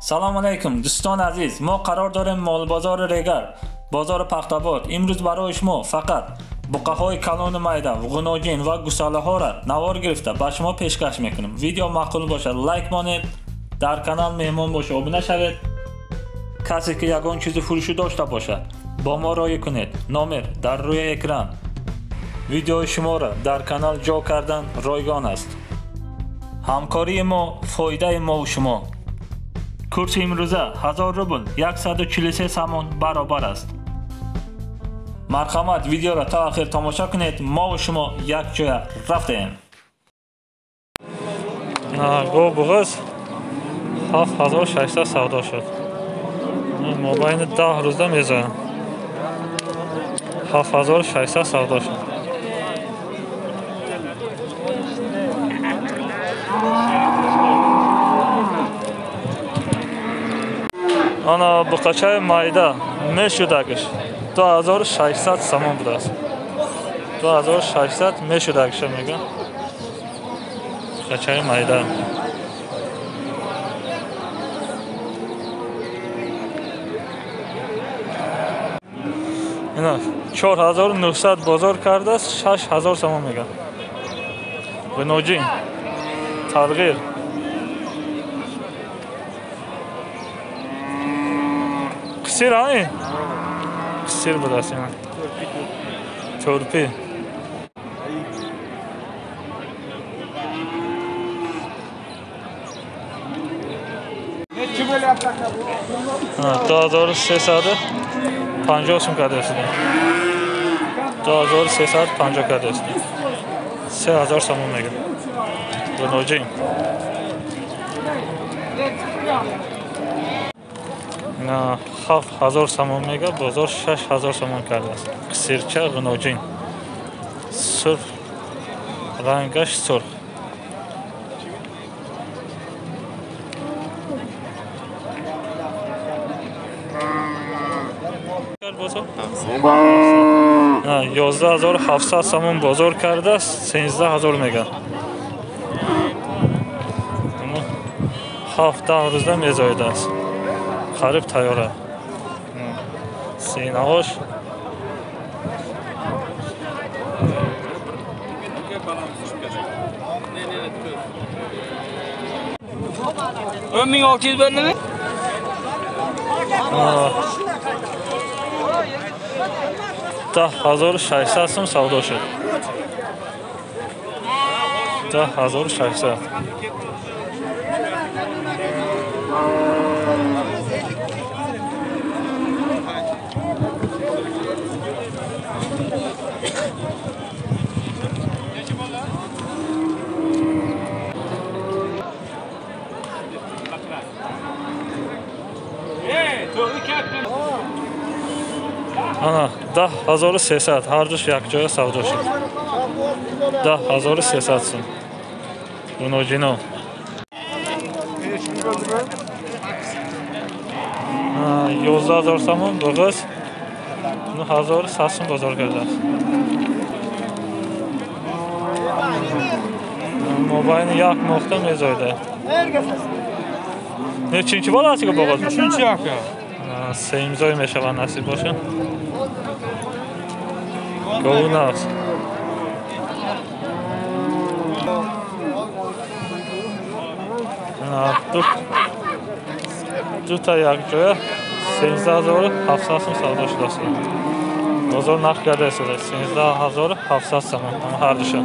سلام علیکم دوستان عزیز، ما قرار داریم مال بازار ریگر بازار پخت‌آباد امروز برای شما فقط بقاهای کلان میده و غنوجین و گوساله ها را نوار گرفته به شما پیشکش میکنیم. ویدیو معقول باشد لایک مانید، در کانال مهمان باشه ابونه شوید. کسی که یگان چیز فروشی داشته باشد با ما رای کنید، نامر در روی اکران. ویدیو شما را در کانال جا کردن رایگان است. همکاری ما فایده ما و شما. کورس امروزه 1000 روبل 143 سامان برابر است. مرحمت ویدیو را تا آخر تماشا کنید. ما و شما یک جای رفتیم. گو بغض 7600 سودا شد. ما بین 10 روزه میزنم 7600 سودا شد. آنا بقچه مایده میشودگش 2600 سامان بوده است. 2600 میشودگش میگه بقچه مایده. اینا 4900 بازار کرده است. 6000 سامان میگه. غنوجین ترغیر قصیر هایی قصیر بوده است. اینا چورپی تا 1350 سوم کرده است. 2350 کرده است. 3000 سامان میگه. غنوجین نه 7000 سامان میگه. بازار 6000 سامان کرده است. قصیرچه غنوجین سرخ رنگش سرخ. نه 11700 سامان بازار کرده است. 13000 میگه. 17 روزه میزایده است. خریب تیاره سینه‌اش اون 1600 بدنمی 10600 سوم سودا شد. 10600 آنا 10300 هر دوش یک جای سودا شد. 10300 سوم غنوجینو 11000 سوم بغض 9100 سوم بازار کرده است. مابین یک نقطه میزایده. نه چینچی بالا هستی که بغض چینچی ها که سه امضای میشه نصیب باشه. گوه نست دو تا یک جایه 13700 سوم سودا شده است. بازار نقد کرده است. 13700 سوم اما هر دوشه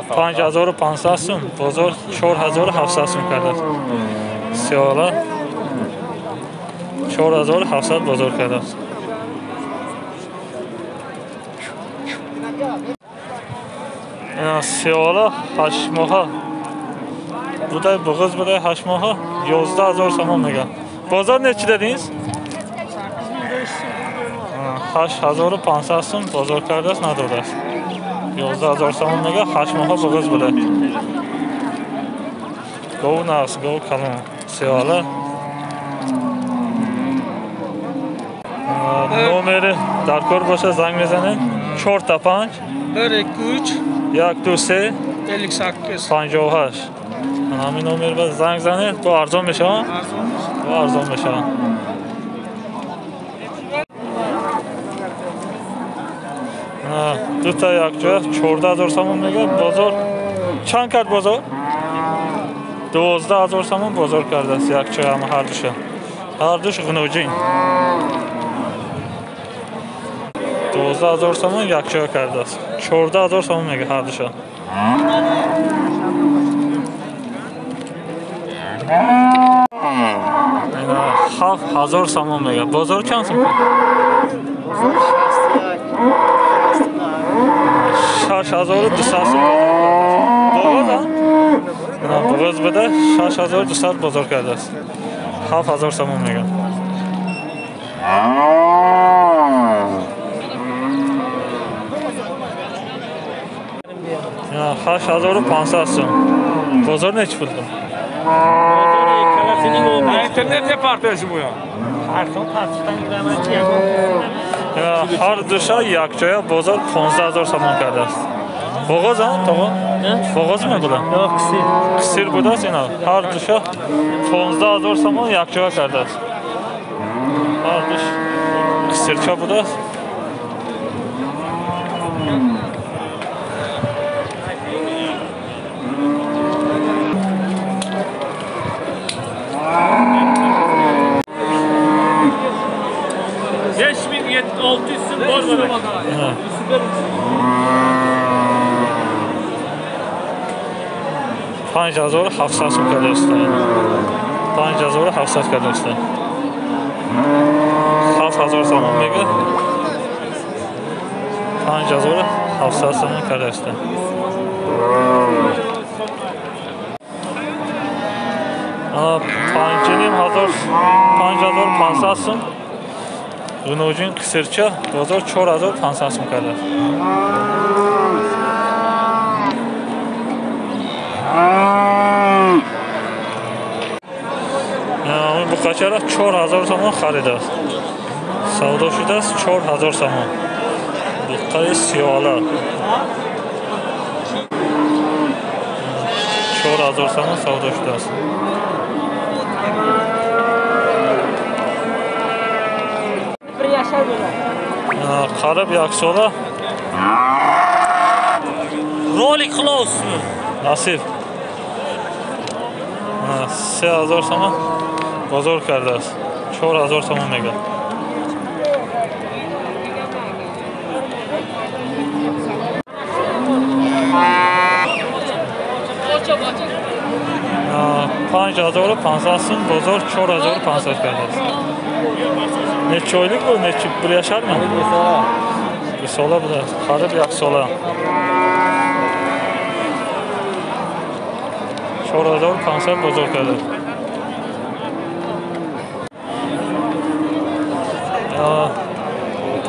5500 سوم بازار 4700 سوم کرده است. سیالا 4700 بازار کرده است. اینا سیالا 8 ماهه بوده بغض بوده 8 ماهه 11000 سوم میگه. بازار نه چی دادینز؟ 8500 سوم بازار کرده است. نداده است. 11000 سوم میگه. 8 ماهه بغض بوده. گو نست گو کلان سیاله Номери дар кор боша занг мезанед 45 123 123 58 58. Ҳамин номер ба занг занед, то арзон мешавад. То арзон мешавад. Ду та якҷоя 14000 сомон мегӯяд. Бозор чанд кард бозор? 12000 сомон бозор кардааст якҷоя ҳар душа. Ҳар душ ғуноҷин. 12000 сомон якҷоя кардааст. 14000 сомон мегӯяд ҳар душа. 7000 сомон мегӯяд. Бозор чанд сомон? 6200 сомон. Боғоз буда 6200 бозор кардааст. 7000 сомон мегӯяд. 8500 сом. Бозор нечи пул бу? интернетте партияси бу я. ҳар душа якҷоя бозор 15000 сомон кардааст. Боғоз тоғо? Боғоз мебуда? Қисир будааст ина. Ҳар душа 15000 сомон якҷоя кардааст. Ҳар душ қисирча будааст. پنج هزار و 700 سوم کردست. 5700 کردست. 7000 سوم میگه. 5700 سوم کردست. پنجنیم 5500 سوم. غنوجین قصرچه بازار 4500 سوم کردست. بو قچره 4000 سوم خریداست. سودا شده است 4000 سوم. بقای سیاله 4000 سوم سودا شده است. قرب یک ساله رولی خلاص نصیب 3000 سوم بازار کرده است. 4000 سوم میگه. پنج هزار و 500 سوم بازار 4500 کرده است. نه چایلیک بود نه بریاشر من. به ساله بوده. قرب یک ساله. 4500 بازار کرده.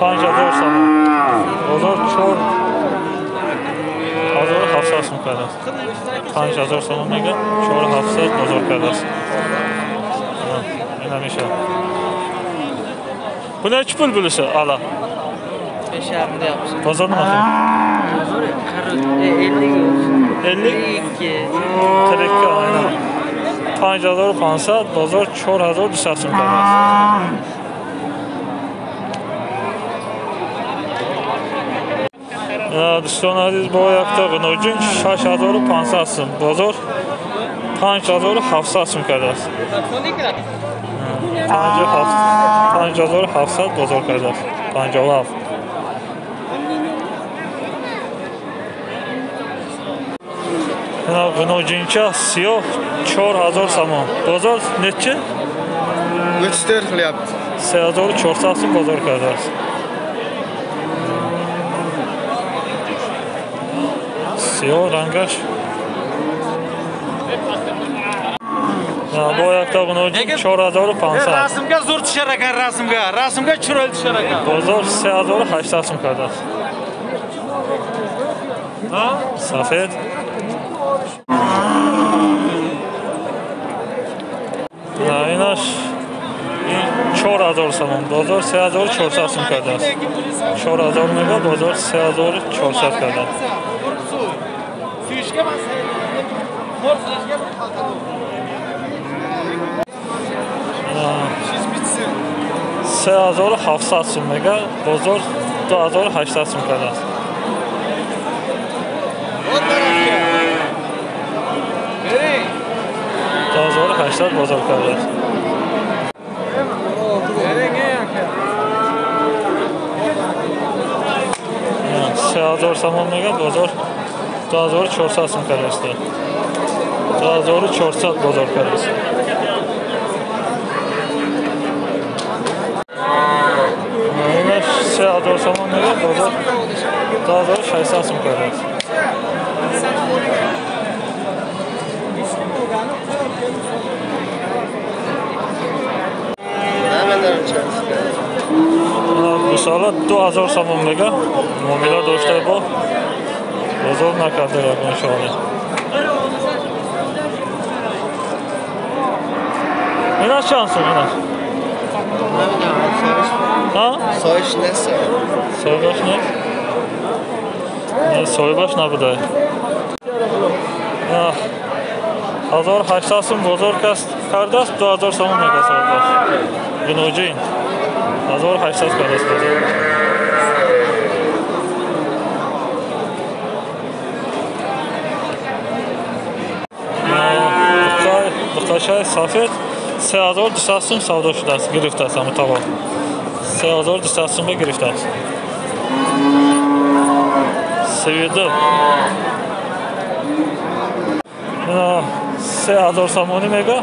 5000 سوم بازار 4700 سوم کرده است. 5000 سوم میگه 4700 بازار کرده است. این همیشه bu ne pul bulusu ala? 5'er yapsın. Pazar mı? Pazar 50 Terekke aynen. 5500 bozor 4200 so'm qilamiz. Do'stlar aziz, bu yoqda g'unojin 6500 so'm, bozor 5700 so'm qilamiz. 5700 bozor qilamiz. 57. G'unojincha siyoh 4000 so'm. Bozor necha? 3 qilyapti. 3400 so'm bozor qilamiz. Siyoh rangash. Bu yoqda g'unojin 4500. Rasmga zo'r tushar ekan, rasmga chiroyli tushar ekan. Bozor 3800 so'm qilamiz. Ha? Safed. Aynash این 4000 سوم بازار 3400 سوم کرده است. 4000 مگا بازار 3400 کرده است. آه. 3700 سوم مگا بازار 2800 سوم کرده است. 2800 بازار کرده است. 3000 سوم مگا بازار 2400 سوم کرده است. 2400 بازار کرده است. این 3000 سوم مگا بازار 2600 سوم کرده است. گوساله 2000 سوم مگا معامله داشته با بازار نکرده انشاءالله. اینا چند سوم اینا؟ ها؟ Soyuş neyse. Soybaş ne? Ne soybaş ne bu da? 1800 сум бозор кардааст, 2000 сум мега сойбаш. Гуноҷин 1800 кардааст бозор. Бухташай сафед 3200 сум савдо шудааст, гирифтааст ҳамутаво. 3200 сумга гирифтааст. Сведу 3000 сомонӣ мега.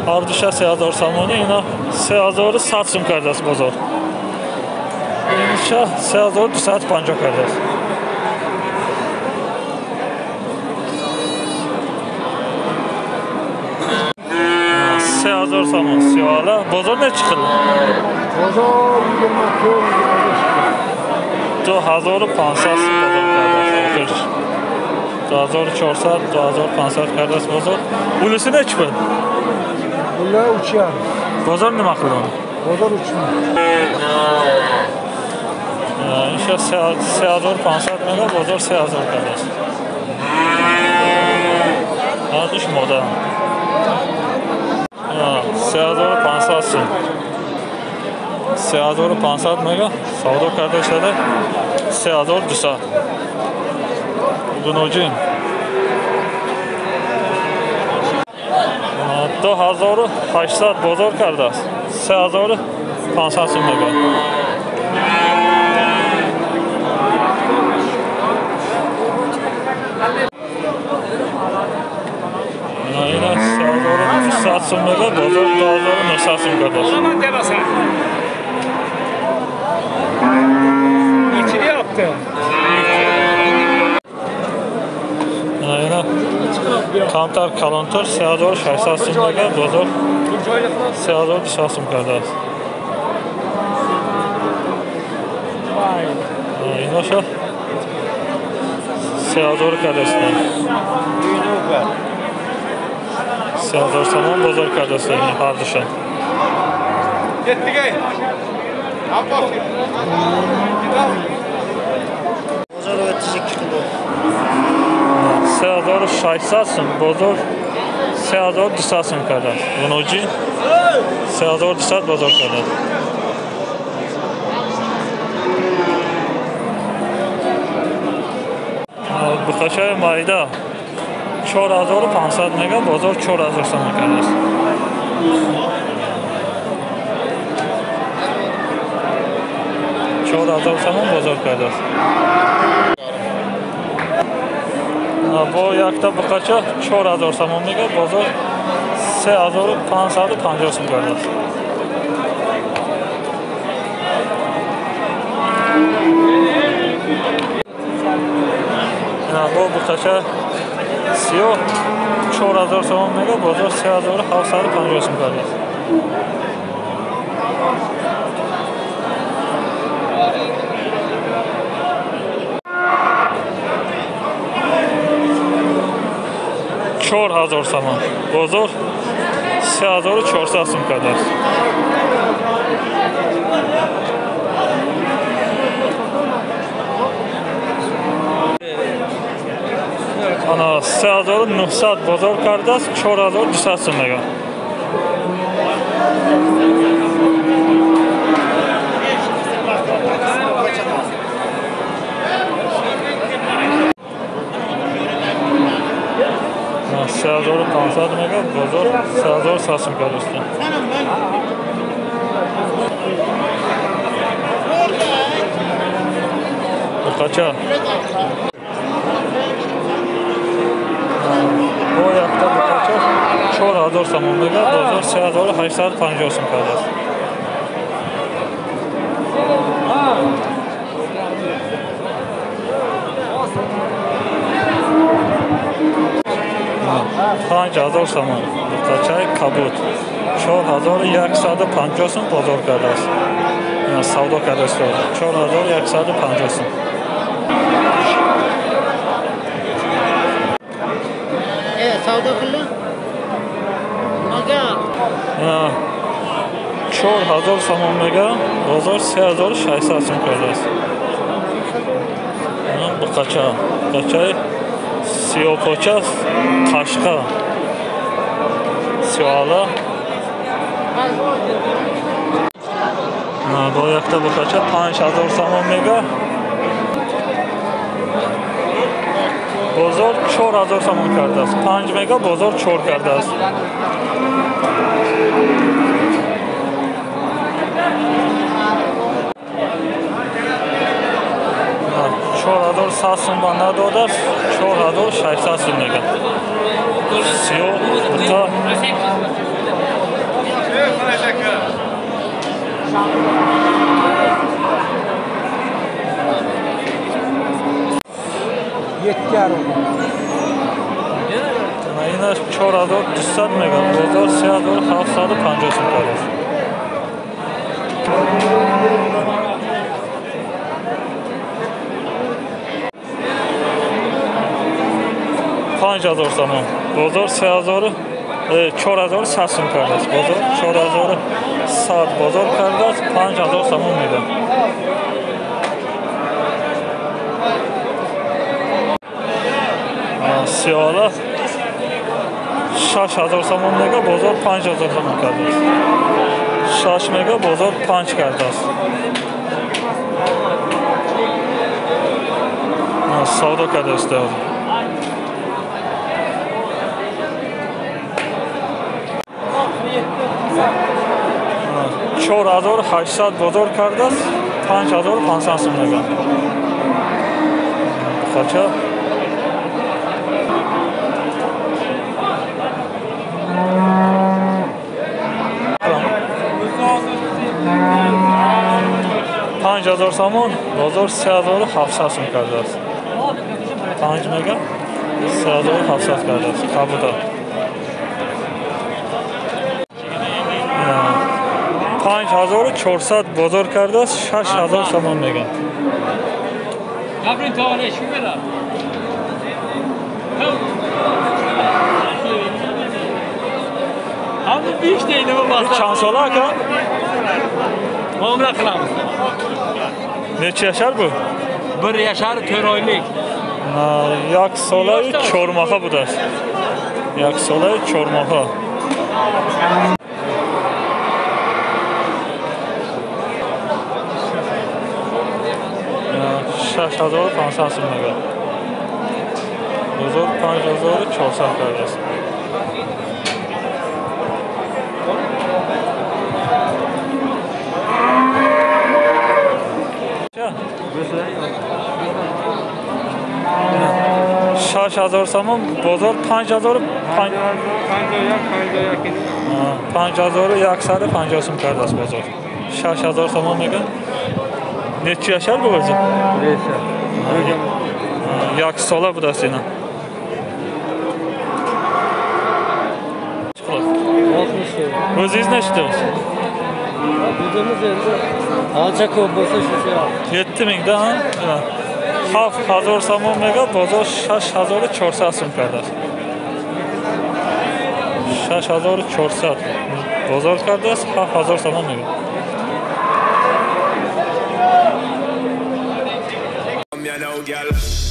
Ҳар душа 3000 сомонӣ, ино 3100 сум кардааст бозор. Инша 3250 кардааст. сомон сиёла бозор нечиқил? Bozor 2500 сум бозор кардааст. 2400 2500 кардааст бозор. Улуси нечиқил? Ulla uçar. Bozor nima qildi? Bozor uçmaz. Inşa 3500 mega bozor 3000 kardaaст. Ардиш мода 3500 сум. 3500 мега savdo kardeşlerde 3200. Gunojin 2800 bozor kardeş. 3500 sum mega. Aynen 3200 sum mega bozor 2900 sum kardeş. İçini yaptı. Aynen. Kantar kalontar 3600 sum mega bozor 3200 sum kardeş. Aynen şu 3000 kardeşler. 3000 saman bozor kardeşler her düşen. Gitti gay. Bozor ötecek kilo. 3600 сум бозор 3200 сум кардааст. Гуноҷи 3200 бозор кардааст. Бухташаи майда 4500 мега бозор 4000 сум кардааст. бозор кардааст. Бо якта бухтача 4000 сомон мега бозор 3550 сум кардааст. Бо бухтача сиё 4000 сомон мега бозор 3750 сум кардааст. چهار هزار سوم بازار 3400 so'mgadir. Ana 3900 bozor kardas 4200 so'mga. Sazor 500 mega, bozor Sazor sasım karıştı. Bu kaça? Bu yakta bu kaça? 4000 so'm mega, bozor Sazor 850 so'm karıştı. پنج هزار سامان قاچای کبود 4150 سوم بازار کرده است. اینا سودا کرده است. 4150 سوم. سودا کلا مگه اینا 4000 سامان میگه بازار 3600 سوم کرده است. اینا bu قاچای سیاپاچه قشقه سیاله با یکتا بخاچه 5000 سامان میگه بازار 4000 سامان کرده است. 5 میگه بازار 4 کرده است. چهار ساسون بنده داده است. 4600 سوم میگه. سیاه بوتا اینش 4200 میگه. بازار 3750 سوم کرده است. 5000 سامان بازار 4100 سوم کرده است. بازار 4100 بازار کرده است. 5000 سامان میده. سیاله 6000 سامان میگه بازار 5000 سامان کرده است. 6 میگه بازار 5 کرده است. سودا کرده است. 4800 بازار کرده است. 5500 سوم میگه. خاچه $5000 سامان بازار 3700 سوم کرده است. 5 میگه 3700 کرده است. کبودا 5400 بازار کرده است. 6000 سامان میگه. قبل تاریخ میلا همون بیش دیده با چند ساله که؟ عمر قلم نچه یشر بود؟ bir yaşar töraylik. یک ساله 4 ماهه بوده است. یک ساله 4 ماهه. $6500 سوم میگه. بازار 5400 کرده است. $6000 سامان بازار 5150 سوم کرده است. بازار 6000 سامان میگه. نچه یشر بود؟ یک ساله بود است اینا. Özünüz neçədir? Budumuz endi ancha ko'p bo'lsa shuncha. 7000 da ha? 7000 so'm mega bozor 6400 so'm kardas. 6400. Bozor karda 7000 so'm میگه. You know, girl.